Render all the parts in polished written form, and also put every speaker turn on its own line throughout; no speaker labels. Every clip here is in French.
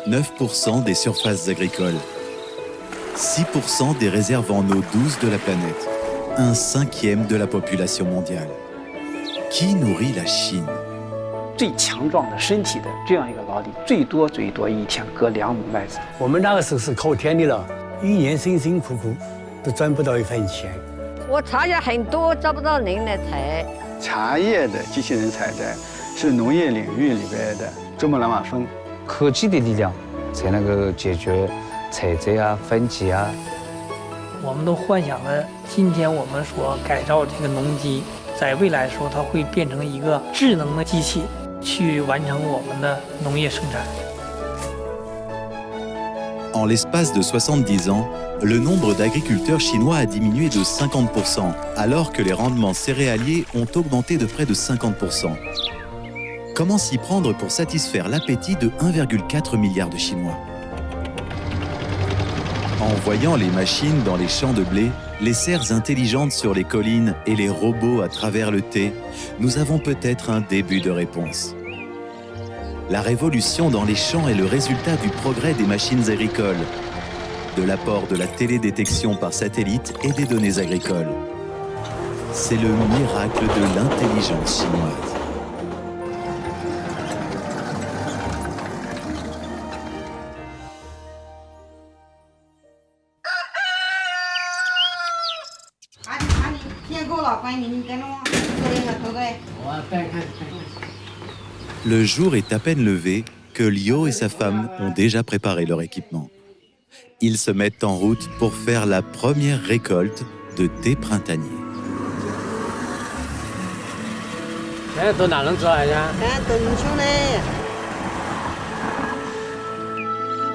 9% des surfaces agricoles, 6% des réserves en eau douce de la planète, 1/5 de la population mondiale. Qui nourrit la Chine?
最强壮的身体的这样一个劳力，最多一天割2亩麦子。
我们那个时候是靠天的了，一年辛辛苦苦都赚不到1分钱。
我茶叶很多，找不到人来采。
茶叶的机器人采摘是农业领域里边的珠穆朗玛峰。
科技的力量才能够解决采摘啊、分级啊。
我们都幻想着，今天我们所改造这个农机，在未来的时候，它会变成一个智能的机器，去完成我们的农业生产。
En l'espace de 70 ans, le nombre d'agriculteurs chinois a diminué de 50%, alors que les rendements céréaliers ont augmenté de près de 50%. Comment s'y prendre pour satisfaire l'appétit de 1,4 milliard de Chinois? En voyant les machines dans les champs de blé, les serres intelligentes sur les collines et les robots à travers le thé, nous avons peut-être un début de réponse. La révolution dans les champs est le résultat du progrès des machines agricoles, de l'apport de la télédétection par satellite et des données agricoles. C'est le miracle de l'intelligence chinoise. Le jour est à peine levé que Liu et sa femme ont déjà préparé leur équipement. Ils se mettent en route pour faire la première récolte de thé printanier.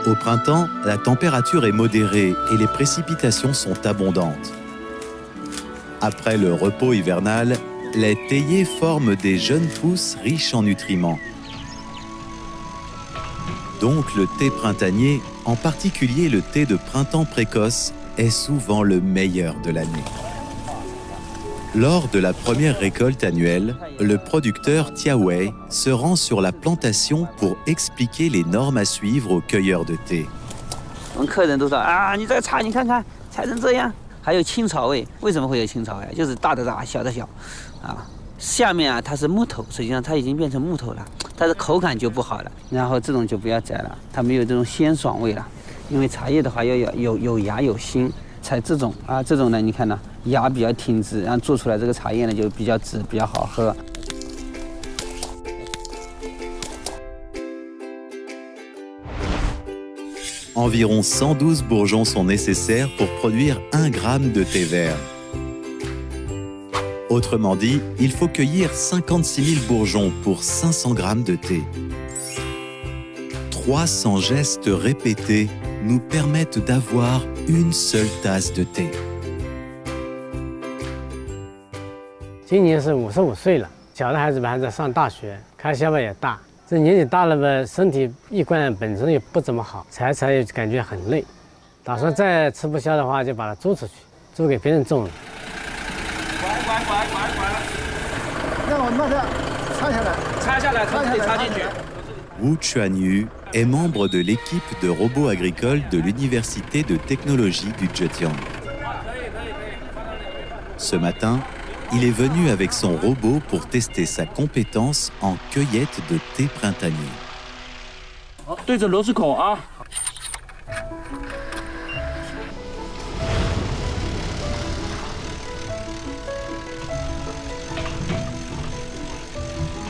Au printemps, la température est modérée et les précipitations sont abondantes. Après le repos hivernal, les théiers forment des jeunes pousses riches en nutriments. Donc le thé printanier, en particulier le thé de printemps précoce, est souvent le meilleur de l'année. Lors de la première récolte annuelle, le producteur Tia Wei se rend sur la plantation pour expliquer les normes à suivre aux cueilleurs de thé.
我们客人都说啊，你这个茶你看看，采成这样，还有青草味。为什么会有青草味？就是大的大，小的小，啊，下面啊它是木头，实际上它已经变成木头了，它的口感就不好了。然后这种就不要摘了，它没有这种鲜爽味了。因为茶叶的话要有芽有心，采这种啊，这种呢你看呢，芽比较挺直，然后做出来这个茶叶呢就比较直，比较好喝。
Environ 112 bourgeons sont nécessaires pour produire 1 gramme de thé vert. Autrement dit, il faut cueillir 56 000 bourgeons pour 500 grammes de thé. 300 gestes répétés nous permettent d'avoir une seule tasse de thé.
今年是55岁了，小的孩子们还在上大学，开销吧也大。 这年纪大了吧，身体一贯本身也不怎么好，采茶也感觉很累，打算再吃不消的话，就把它租出去，租给别人种了。
让我把它插下来，
插下来，它可以插进去。
Wu Chuanyu est membre de l'équipe de robots agricoles de l'Université de technologie du Zhejiang. Ce matin, il est venu avec son robot pour tester sa compétence en cueillette de thé printanier.
对着螺丝孔啊！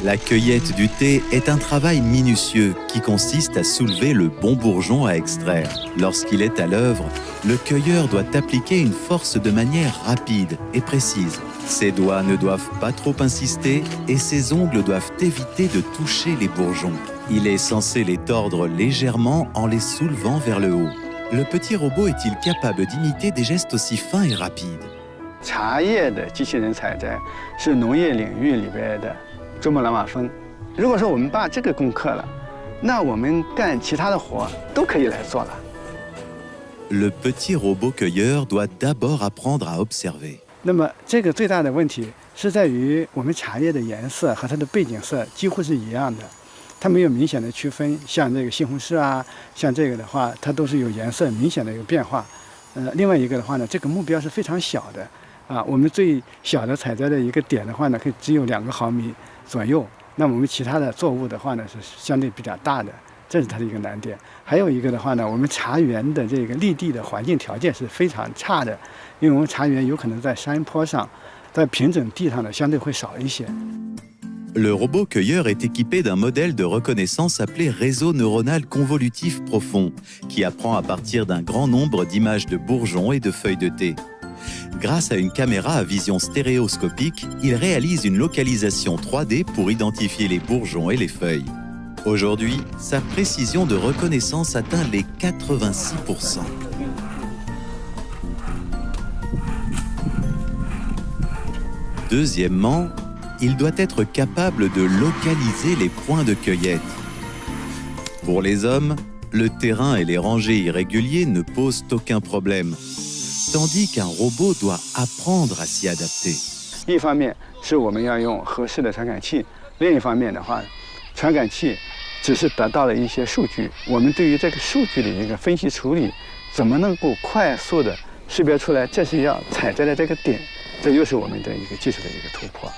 La cueillette du thé est un travail minutieux qui consiste à soulever le bon bourgeon à extraire. Lorsqu'il est à l'œuvre, le cueilleur doit appliquer une force de manière rapide et précise. Ses doigts ne doivent pas trop insister et ses ongles doivent éviter de toucher les bourgeons. Il est censé les tordre légèrement en les soulevant vers le haut. Le petit robot est-il capable d'imiter des gestes aussi fins et rapides?
茶叶的机器人采摘是农业领域里边的珠穆朗玛峰。如果说我们把这个攻克了，那我们干其他的活都可以来做了。
Le petit robot cueilleur doit d'abord apprendre à observer.
那么这个最大的问题是在于我们茶叶的颜色和它的背景色几乎是一样的，
它没有明显的区分，像这个西红柿啊，像这个的话，它都是有颜色明显的一个变化。另外一个的话呢，这个目标是非常小的，我们最小的采摘的一个点的话呢，可以只有2个毫米左右。那么我们其他的作物的话呢，是相对比较大的，这是它的一个难点。还有一个的话呢，我们茶园的这个立地的环境条件是非常差的，因为我们茶园有可能在山坡上，在平整地上呢相对会少一些。
Le robot cueilleur est équipé d'un modèle de reconnaissance appelé réseau neuronal convolutif profond, qui apprend à partir d'un grand nombre d'images de bourgeons et de feuilles de thé. Grâce à une caméra à vision stéréoscopique, il réalise une localisation 3D pour identifier les bourgeons et les feuilles. Aujourd'hui, sa précision de reconnaissance atteint les 86%. Deuxièmement, il doit être capable de localiser les points de cueillette. Pour les hommes, le terrain et les rangées irréguliers ne posent aucun problème, tandis qu'un robot doit apprendre à s'y adapter.
一方面是我们要用合适的传感器，另一方面的话，传感器只是得到了一些数据，我们对于这个数据的一个分析处理，怎么能够快速的识别出来这是要采摘的这个点，这又是我们的一个技术的一个突破。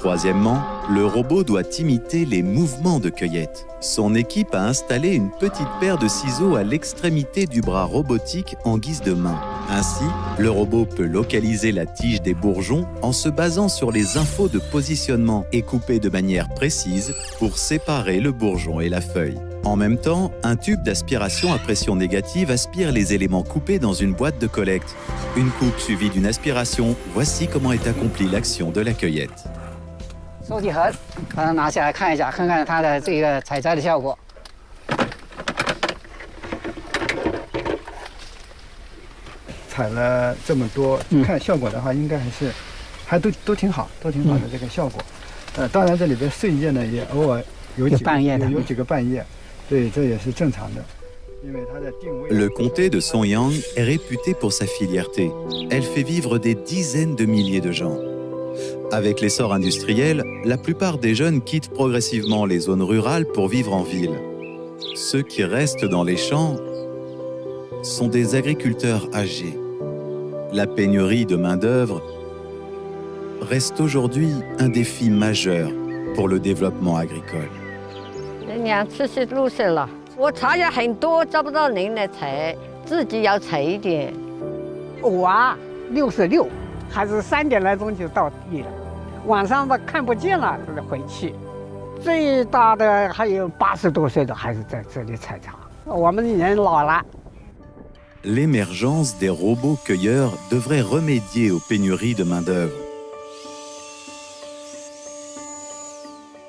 Troisièmement, le robot doit imiter les mouvements de cueillette. Son équipe a installé une petite paire de ciseaux à l'extrémité du bras robotique en guise de main. Ainsi, le robot peut localiser la tige des bourgeons en se basant sur les infos de positionnement et couper de manière précise pour séparer le bourgeon et la feuille. En même temps, un tube d'aspiration à pression négative aspire les éléments coupés dans une boîte de collecte. Une coupe suivie d'une aspiration, voici comment est accomplie l'action de la cueillette.
收集盒，把它拿下来看一下，看看它的这个采摘的效果。
采了这么多，看效果的话，应该还都挺好，都挺好的这个效果。当然这里边碎叶呢也偶尔有几个半叶，对，这也是正常的。
Le comté de Songyang est réputé pour sa filièreté. Elle fait vivre des dizaines de milliers de gens. Avec l'essor industriel, la plupart des jeunes quittent progressivement les zones rurales pour vivre en ville. Ceux qui restent dans les champs sont des agriculteurs âgés. La pénurie de main-d'œuvre reste aujourd'hui un défi majeur pour le développement agricole.
我茶叶很多，找不到人来采，自己要采一点。
我66，还是3点来钟就到地了，晚上吧看不见了，就得回去。最大的还有80多岁的，还是在这里采茶。我们人老了。
L'émergence des robots cueilleurs devrait remédier aux pénuries de main-d'œuvre.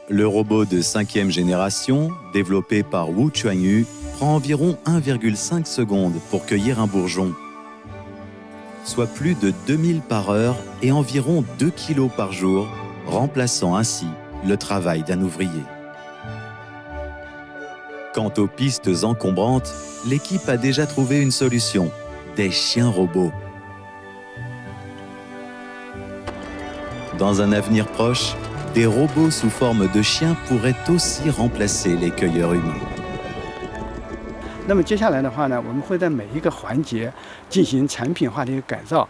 Le robot de 5e génération, développé par Wu Chuanyu, prend environ 1,5 secondes pour cueillir un bourgeon, soit plus de 2000 par heure et environ 2 kilos par jour, remplaçant ainsi le travail d'un ouvrier. Quant aux pistes encombrantes, l'équipe a déjà trouvé une solution, des chiens robots. Dans un avenir proche, des robots sous forme de chiens pourraient aussi remplacer les cueilleurs humains.
那么接下来的话呢，我们会在每一个环节进行产品化的一个改造。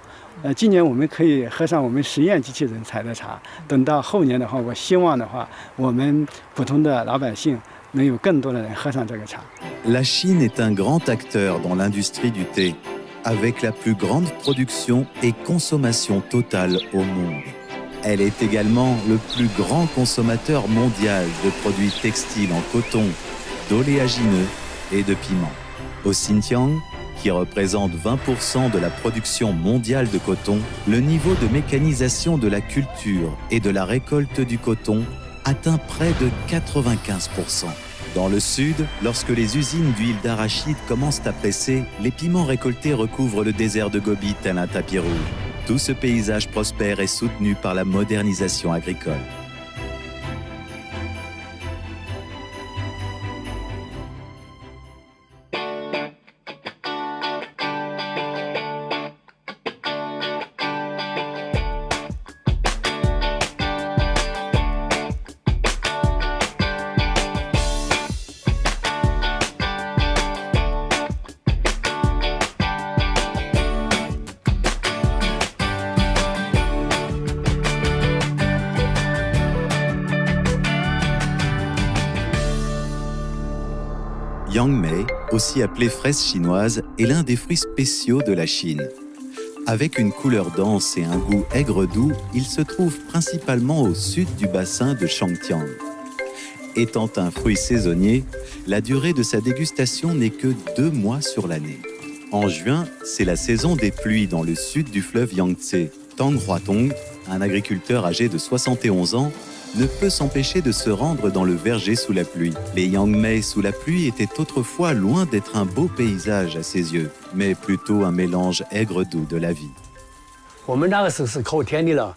今年我们可以喝上我们实验机器人采的茶，等到后年的话，我希望的话，我们普通的老百姓能有更多的人喝上这个茶。
La Chine est un grand acteur dans l'industrie du thé, avec la plus grande production et consommation totale au monde. Elle est également le plus grand consommateur mondial de produits textiles en coton, d'oléagineux et de piments. Au Xinjiang, qui représente 20% de la production mondiale de coton, le niveau de mécanisation de la culture et de la récolte du coton atteint près de 95%. Dans le sud, lorsque les usines d'huile d'arachide commencent à presser, les piments récoltés recouvrent le désert de Gobi tel un tapis rouge. Tout ce paysage prospère est soutenu par la modernisation agricole. Yangmei, aussi appelée fraise chinoise, est l'un des fruits spéciaux de la Chine. Avec une couleur dense et un goût aigre-doux, il se trouve principalement au sud du bassin de Shangtiang. Étant un fruit saisonnier, la durée de sa dégustation n'est que 2 mois sur l'année. En juin, c'est la saison des pluies dans le sud du fleuve Yangtze. Tang Huatong, un agriculteur âgé de 71 ans, ne peut s'empêcher de se rendre dans le verger sous la pluie. Les Yangmei sous la pluie étaient autrefois loin d'être un beau paysage à ses yeux, mais plutôt un mélange aigre-doux de la vie.
我们那个时候是靠天的了，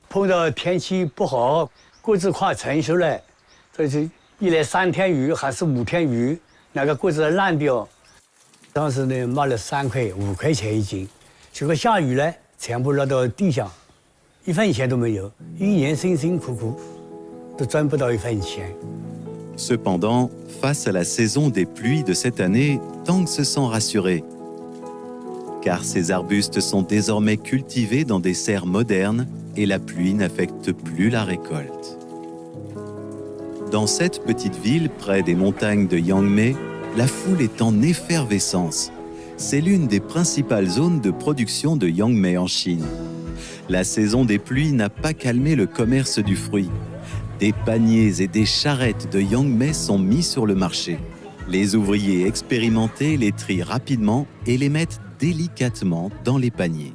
碰到天气不好，果子快成熟了，这是一来3天雨还是5天雨，那个果子烂掉。当时呢卖了3块5块钱一斤，结果下雨了，全部落到地上，1分钱都没有，一年辛辛苦苦。
Cependant, face à la saison des pluies de cette année, Tang se sent rassuré. Car ces arbustes sont désormais cultivés dans des serres modernes et la pluie n'affecte plus la récolte. Dans cette petite ville, près des montagnes de Yangmei, la foule est en effervescence. C'est l'une des principales zones de production de Yangmei en Chine. La saison des pluies n'a pas calmé le commerce du fruit. Des paniers et des charrettes de Yangmei sont mis sur le marché. Les ouvriers expérimentés les trient rapidement et les mettent délicatement dans les paniers.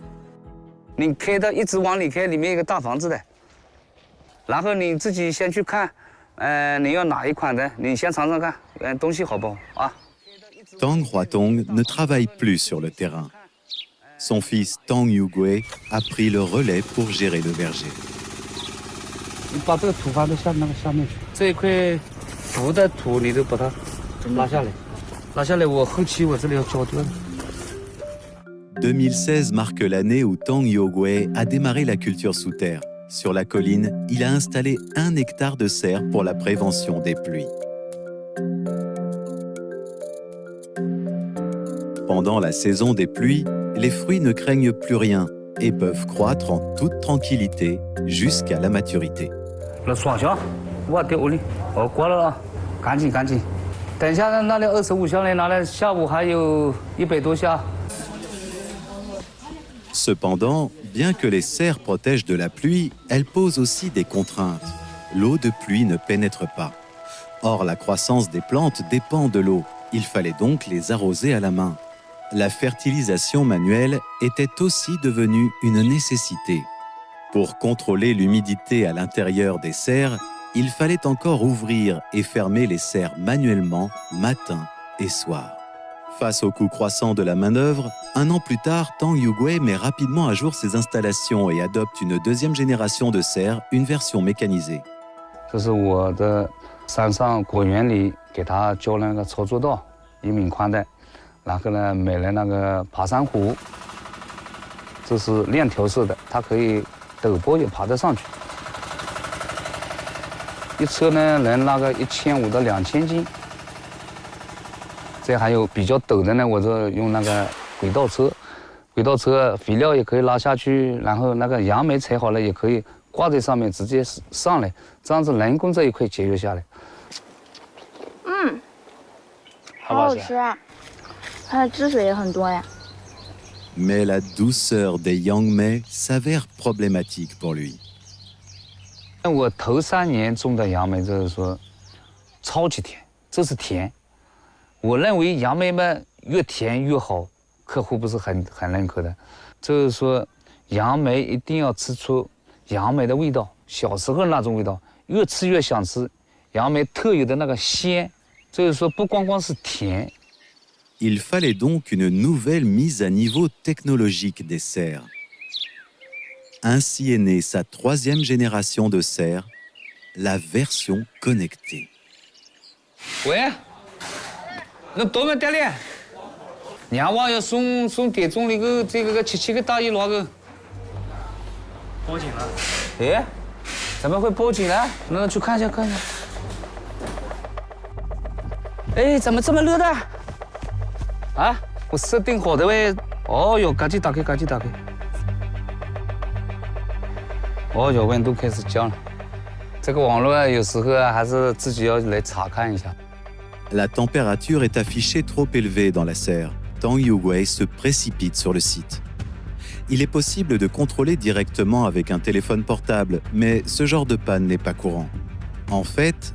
你开到一直往里开，里面有个大房子的，然后你自己先去看，你要哪一款的，你先尝尝看，东西好不好啊？
Tang Huatong ne travaille plus sur le terrain. Son fils Tang Yugui a pris le relais pour gérer le verger.
你把这个土放到下面去，这一块浮的土你都把它拉下来，拉下来我后期我这里要浇掉。
2016 marque l'année où Tang Yugui a démarré la culture sous terre. Sur la colline, il a installé 1 hectare de serre pour la prévention des pluies. Pendant la saison des pluies, les fruits ne craignent plus rien et peuvent croître en toute tranquillité jusqu'à la maturité.
那双箱，我丢屋里，我关了啊，赶紧赶紧，等一下那里25箱呢，拿来下午还有100多箱。
Cependant, bien que les serres protègent de la pluie, elles posent aussi des contraintes. L'eau de pluie ne pénètre pas. Or, la croissance des plantes dépend de l'eau. Il fallait donc les arroser à la main. La fertilisation manuelle était aussi devenue une nécessité. Pour contrôler l'humidité à l'intérieur des serres, il fallait encore ouvrir et fermer les serres manuellement matin et soir. Face au coût croissant de la main-d'œuvre, 1 an plus tard, Tang Yugui met rapidement à jour ses installations et adopte une 2e génération de serres, une version mécanisée.
这是我的山上果园里给他浇了那个操作道，1米宽的，然后呢买了那个爬山虎，这是链条式的，它可以陡坡也爬得上去。一车呢能拉个1500到2000斤。 这还有比较陡的呢，我这用那个轨道车，轨道车肥料也可以拉下去，然后那个杨梅采好了也可以挂在上面直接上来，这样子人工这一块节约下来。
好好吃啊，它的汁水也很多呀。
Mais la douceur des Yangmei s'avère problématique pour lui.
我头3年种的杨梅，就是说超级甜，这是甜。 我认为杨梅们越甜越好，客户不是很认可的。就是说，杨梅一定要吃出杨梅的味道，小时候那种味道，越吃越想吃。杨梅特有的那个鲜，就是说不光光是甜。
Il fallait donc une nouvelle mise à niveau technologique des serres. Ainsi est née sa 3e génération de serres, la version connectée.
喂。 那多么点嘞？娘娃要送点种那个这个7个大衣拿个。
报警了。
哎，怎么会报警呢？那去看一下看一下。哎，怎么这么热的？啊，我设定好的喂。哦哟，赶紧打开，赶紧打开。哦哟，温度开始降了。这个网络有时候还是自己要来查看一下。
La température est affichée trop élevée dans la serre. Tang Yuwei se précipite sur le site. Il est possible de contrôler directement avec un téléphone portable, mais ce genre de panne n'est pas courant. En fait,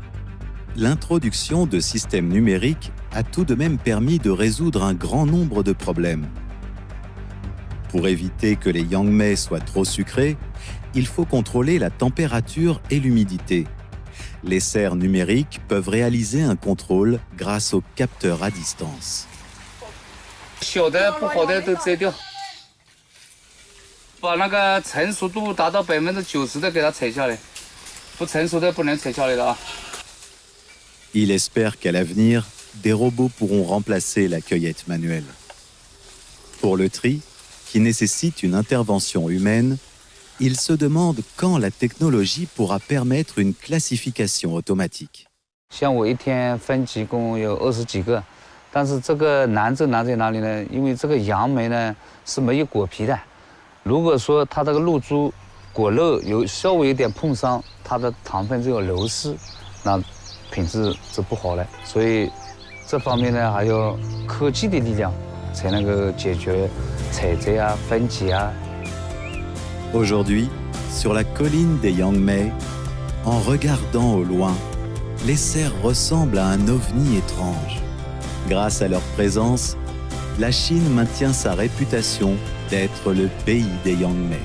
l'introduction de systèmes numériques a tout de même permis de résoudre un grand nombre de problèmes. Pour éviter que les yangmei soient trop sucrés, il faut contrôler la température et l'humidité. Les serres numériques peuvent réaliser un contrôle grâce aux capteurs à distance.
小的不好的都摘掉，把那个成熟度达到90%的给它采下来，不成熟的不能采下来的啊。
Il espère qu'à l'avenir, des robots pourront remplacer la cueillette manuelle. Pour le tri, qui nécessite une intervention humaine, il se demande quand la technologie pourra permettre une classification automatique.
像我一天分级共有20几个，但是这个难在哪里呢？因为这个杨梅呢是没有果皮的，如果说它这个露珠果肉稍微有点碰伤，它的糖分就有流失，那品质就不好了。所以这方面呢还要科技的力量才能够解决采摘啊、分级啊。
Aujourd'hui, sur la colline des Yangmei, en regardant au loin, les cerfs ressemblent à un ovni étrange. Grâce à leur présence, la Chine maintient sa réputation d'être le pays des Yangmei.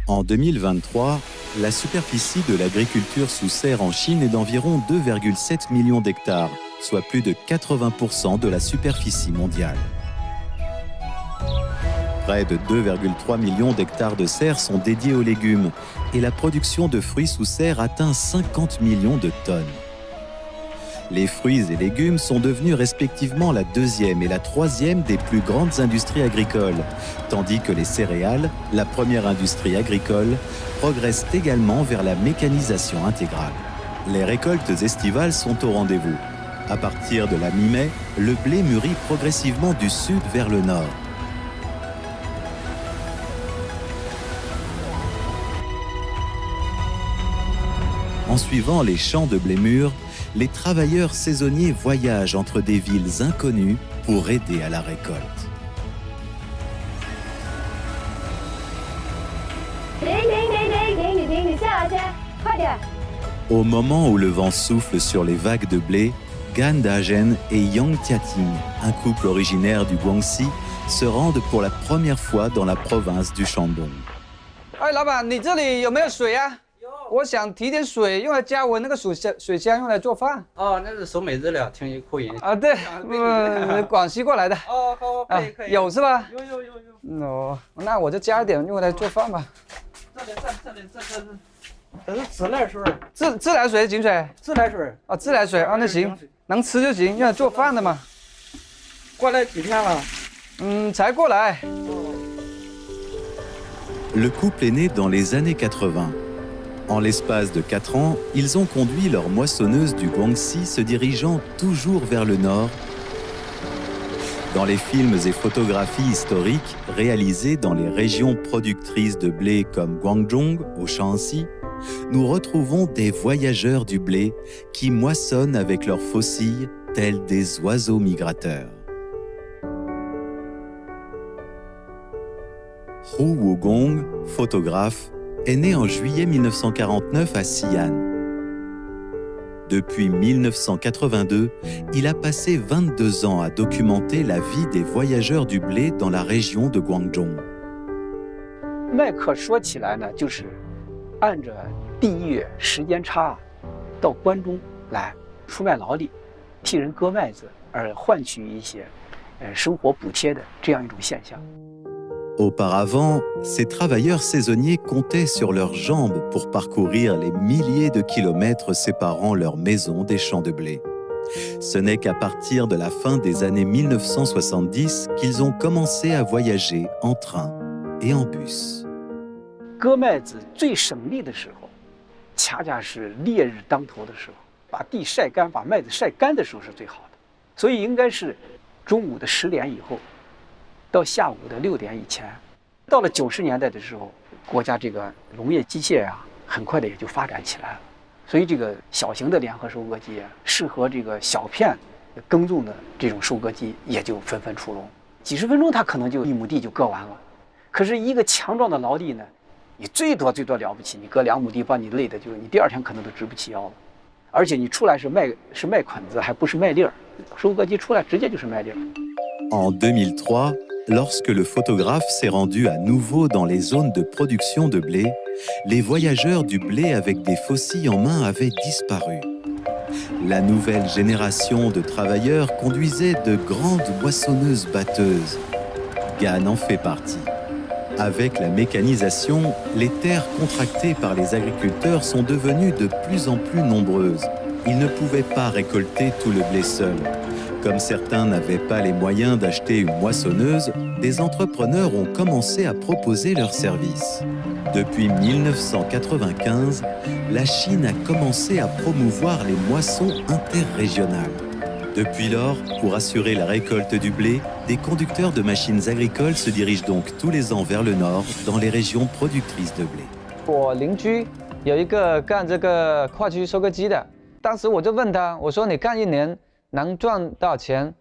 En 2023, la superficie de l'agriculture sous serre en Chine est d'environ 2,7 millions d'hectares, soit plus de 80% de la superficie mondiale. Près de 2,3 millions d'hectares de serre sont dédiés aux légumes et la production de fruits sous serre atteint 50 millions de tonnes. Les fruits et légumes sont devenus respectivement la deuxième et la troisième des plus grandes industries agricoles, tandis que les céréales, la première industrie agricole, progressent également vers la mécanisation intégrale. Les récoltes estivales sont au rendez-vous. À partir de la mi-mai, le blé mûrit progressivement du sud vers le nord. En suivant les champs de blé mûr, les travailleurs saisonniers voyagent entre des villes inconnues pour aider à la récolte. Au moment où le vent souffle sur les vagues de blé, Gan Dazhen et Yang Tiating, un couple originaire du Guangxi, se rendent pour la première fois dans la province du Shandong.
哎，老板，你这里有没有水啊？ 我想提点水，用来加我那个水箱，用来做饭。
哦，那是手美日了，听你口音。
啊，对，广西过来的。
哦，好，可以可以。
有是吧？
有。
哦，那我就加一点，用来做饭吧。
这是自来水。
自来水井水。
自来水。
啊，自来水啊，那行，能吃就行，用来做饭的嘛。
过来几天了？
才过来。
Le couple est né dans les années 80. En l'espace de 4 ans, ils ont conduit leur moissonneuse du Guangxi se dirigeant toujours vers le nord. Dans les films et photographies historiques réalisés dans les régions productrices de blé comme Guangdong au Shaanxi, nous retrouvons des voyageurs du blé qui moissonnent avec leurs faucilles tels des oiseaux migrateurs. Hu Wugong, photographe, est né en juillet 1949 à Xi'an. Depuis 1982, il a passé 22 ans à documenter la vie des voyageurs du blé dans la région de Guangdong.
麦克说起来呢，就是按着地域时间差，到关中来出卖劳力，替人割麦子，而换取一些生活补贴的这样一种现象。
Auparavant, ces travailleurs saisonniers comptaient sur leurs jambes pour parcourir les milliers de kilomètres séparant leurs maisons des champs de blé. Ce n'est qu'à partir de la fin des années 1970 qu'ils ont commencé à voyager en train et en bus.
割麦子最省力的时候，恰恰是烈日当头的时候，把地晒干，把麦子晒干的时候是最好的。所以应该是中午的10点以后，到下午的6点以前。到了90年代的时候，国家这个农业机械很快的也就发展起来了。所以这个小型的联合收割机适合这个小片耕种的这种收割机也就纷纷出笼。几十分钟，它可能就1亩地就割完了。可是一个强壮的劳力呢，你最多了不起，你割2亩地，把你累的就是你第2天可能都直不起腰了。而且你出来是麦捆子，还不是麦粒儿，收割机出来直接就是麦粒儿。
En 2003, lorsque le photographe s'est rendu à nouveau dans les zones de production de blé, les voyageurs du blé avec des faucilles en main avaient disparu. La nouvelle génération de travailleurs conduisait de grandes moissonneuses-batteuses. Gann en fait partie. Avec la mécanisation, les terres contractées par les agriculteurs sont devenues de plus en plus nombreuses. Ils ne pouvaient pas récolter tout le blé seuls. Comme certains n'avaient pas les moyens d'acheter une moissonneuse, des entrepreneurs ont commencé à proposer leurs services. Depuis 1995, la Chine a commencé à promouvoir les moissons interrégionales. Depuis lors, pour assurer la récolte du blé, des conducteurs de machines agricoles se dirigent donc tous les ans vers le nord, dans les régions productrices de blé.
我邻居有一个干这个跨区收割机的，当时我就问他，我说你干1年能赚多少钱？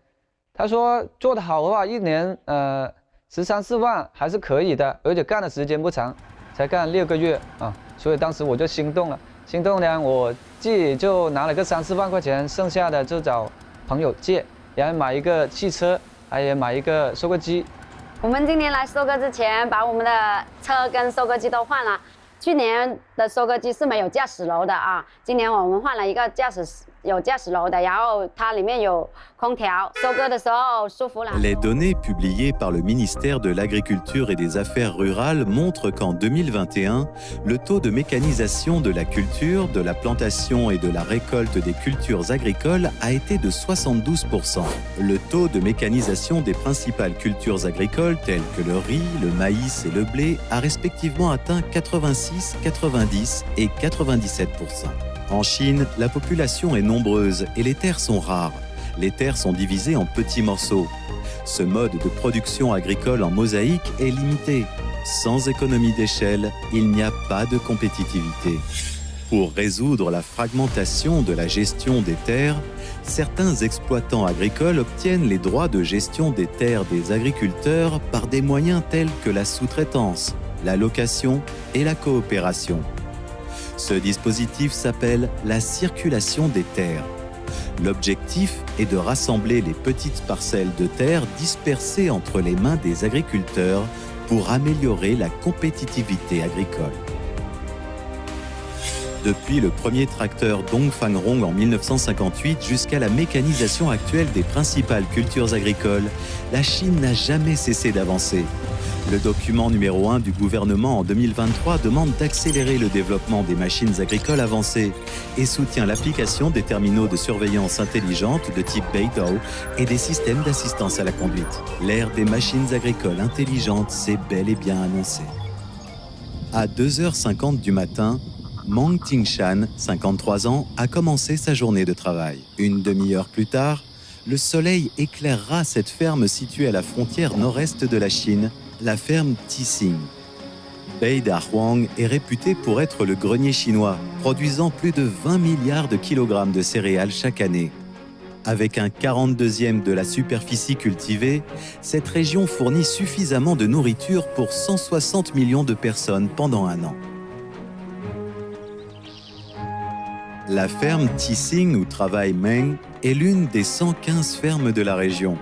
他说做得好的话，1年13、14万还是可以的，而且干的时间不长，才干6个月啊，所以当时我就心动了。心动呢，我自己就拿了个3、4万块钱，剩下的就找朋友借，然后买一个汽车，还有买一个收割机。
我们今年来收割之前，把我们的车跟收割机都换了。去年的收割机是没有驾驶楼的啊，今年我们换了一个有驾驶楼的，然后它里面有空调，收割的时候舒服了。
Les données publiées par le ministère de l'Agriculture et des Affaires rurales montrent qu'en 2021, le taux de mécanisation de la culture, de la plantation et de la récolte des cultures agricoles a été de 72%. Le taux de mécanisation des principales cultures agricoles telles que le riz, le maïs et le blé a respectivement atteint 86, 90 et 97%. En Chine, la population est nombreuse et les terres sont rares. Les terres sont divisées en petits morceaux. Ce mode de production agricole en mosaïque est limité. Sans économie d'échelle, il n'y a pas de compétitivité. Pour résoudre la fragmentation de la gestion des terres, certains exploitants agricoles obtiennent les droits de gestion des terres des agriculteurs par des moyens tels que la sous-traitance, la location et la coopération. Ce dispositif s'appelle la circulation des terres. L'objectif est de rassembler les petites parcelles de terre dispersées entre les mains des agriculteurs pour améliorer la compétitivité agricole. Depuis le premier tracteur Dongfang-Rong en 1958 jusqu'à la mécanisation actuelle des principales cultures agricoles, la Chine n'a jamais cessé d'avancer. Le document numéro 1 du gouvernement en 2023 demande d'accélérer le développement des machines agricoles avancées et soutient l'application des terminaux de surveillance intelligente de type Beidou et des systèmes d'assistance à la conduite. L'ère des machines agricoles intelligentes s'est bel et bien annoncée. À 2h50 du matin, Mang Tingshan, 53 ans, a commencé sa journée de travail. Une demi-heure plus tard, le soleil éclairera cette ferme située à la frontière nord-est de la Chine, la ferme Tixing. Beida Huang est réputé pour être le grenier chinois, produisant plus de 20 milliards de kilogrammes de céréales chaque année. Avec un 42e de la superficie cultivée, cette région fournit suffisamment de nourriture pour 160 millions de personnes pendant un an. La ferme Tixing où travaille Meng est l'une des 115 fermes de la région.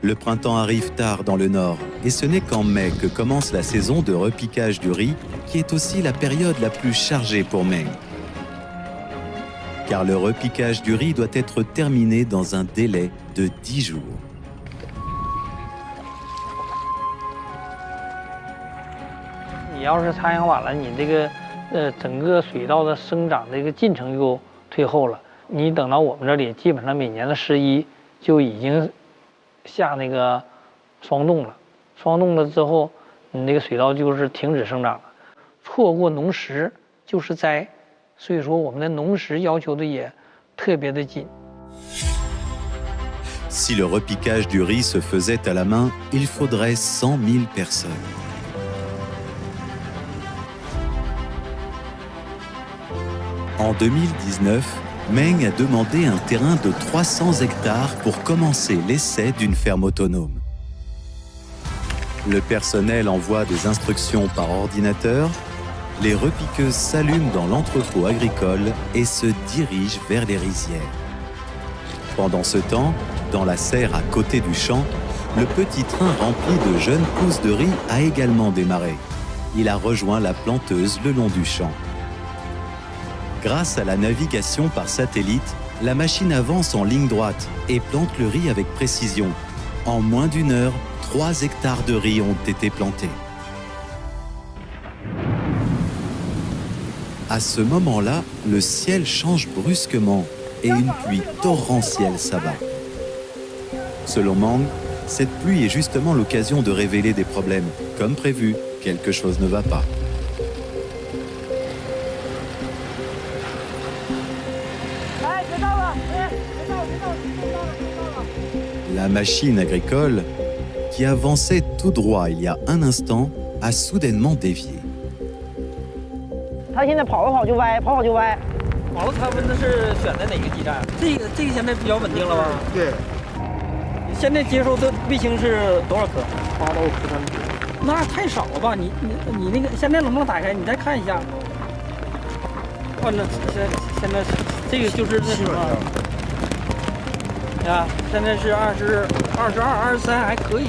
Le printemps arrive tard dans le nord et ce n'est qu'en mai que commence la saison de repiquage du riz qui est aussi la période la plus chargée pour Meng. Car le repiquage du riz doit être terminé dans un délai de 10 jours.
你要是插秧晚了，你这个整个水稻的生长这个进程就退后了，你等到我们这里，基本上每年的11就已经下那个霜冻了，霜冻了之后，你那个水稻就是停止生长了，错过农时就是灾，所以说我们的农时要求的也特别的紧。
Si le repiquage du riz se faisait à la main, il faudrait 100 000 personnes. En 2019, Meng a demandé un terrain de 300 hectares pour commencer l'essai d'une ferme autonome. Le personnel envoie des instructions par ordinateur, les repiqueuses s'allument dans l'entrepôt agricole et se dirigent vers les rizières. Pendant ce temps, dans la serre à côté du champ, le petit train rempli de jeunes pousses de riz a également démarré. Il a rejoint la planteuse le long du champ. Grâce à la navigation par satellite, la machine avance en ligne droite et plante le riz avec précision. En moins d'1 heure, 3 hectares de riz ont été plantés. À ce moment-là, le ciel change brusquement et une pluie torrentielle s'abat. Selon Meng, cette pluie est justement l'occasion de révéler des problèmes. Comme prévu, quelque chose ne va pas. La machine agricole, qui avançait tout droit il y a un instant, a soudainement dévié.
它现在跑着跑就歪，跑跑就歪。完了，他们那是选的哪个基站？这个现在比较稳定了吧？对。现在接收的卫星是多少颗？8到13颗。那太少了吧？你那个现在能不能打开？你再看一下。换了，现在这个就是那什么？啊，现在是22、23还可以。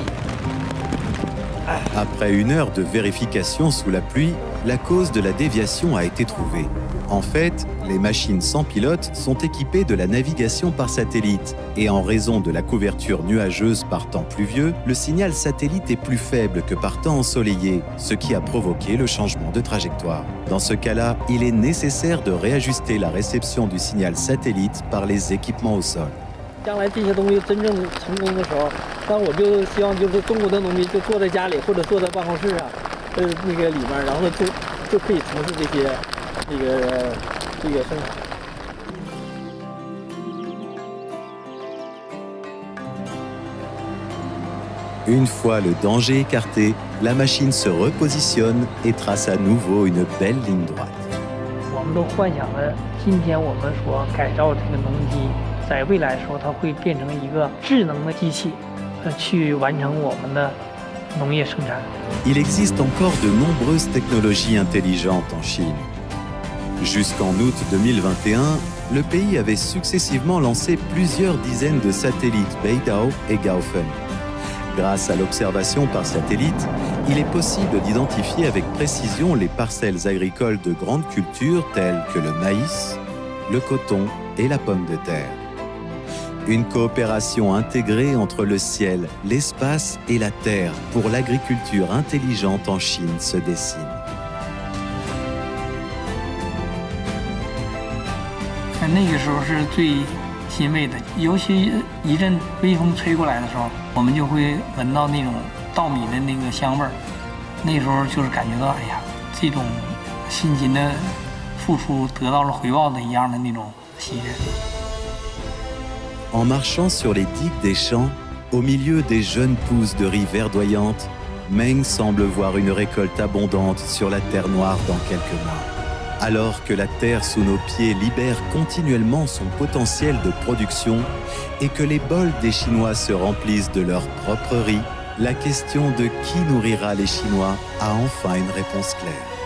Après 1 heure de vérification sous la pluie, la cause de la déviation a été trouvée. En fait, les machines sans pilote sont équipées de la navigation par satellite. Et en raison de la couverture nuageuse par temps pluvieux, le signal satellite est plus faible que par temps ensoleillé, ce qui a provoqué le changement de trajectoire. Dans ce cas-là, il est nécessaire de réajuster la réception du signal satellite par les équipements au sol.
将来这些东西真正成功的时候，那我就希望就是中国的农民就坐在家里或者坐在办公室啊，那个里面，然后就可以从事这些生产。
Une fois le danger écarté, la machine se repositionne et trace à nouveau une belle ligne droite.
我们都幻想着今天我们所改造这个农机。 在未来的时候，它会变成一个智能的机器，去完成我们的农业生产。
Il existe encore de nombreuses technologies intelligentes en Chine. Jusqu'en août 2021, le pays avait successivement lancé plusieurs dizaines de satellites Beidao et Gaofen. Grâce à l'observation par satellite, il est possible d'identifier avec précision les parcelles agricoles de grandes cultures telles que le maïs, le coton et la pomme de terre. Une coopération intégrée entre le ciel, l'espace et la terre pour l'agriculture intelligente en Chine se dessine.
那个时候是最欣慰的，尤其一阵微风吹过来的时候，我们就会闻到那种稻米的那个香味儿。那时候就是感觉到，哎呀，这种辛勤的付出得到了回报的一样的那种喜悦。
En marchant sur les digues des champs, au milieu des jeunes pousses de riz verdoyantes, Meng semble voir une récolte abondante sur la terre noire dans quelques mois. Alors que la terre sous nos pieds libère continuellement son potentiel de production et que les bols des Chinois se remplissent de leur propre riz, la question de qui nourrira les Chinois a enfin une réponse claire.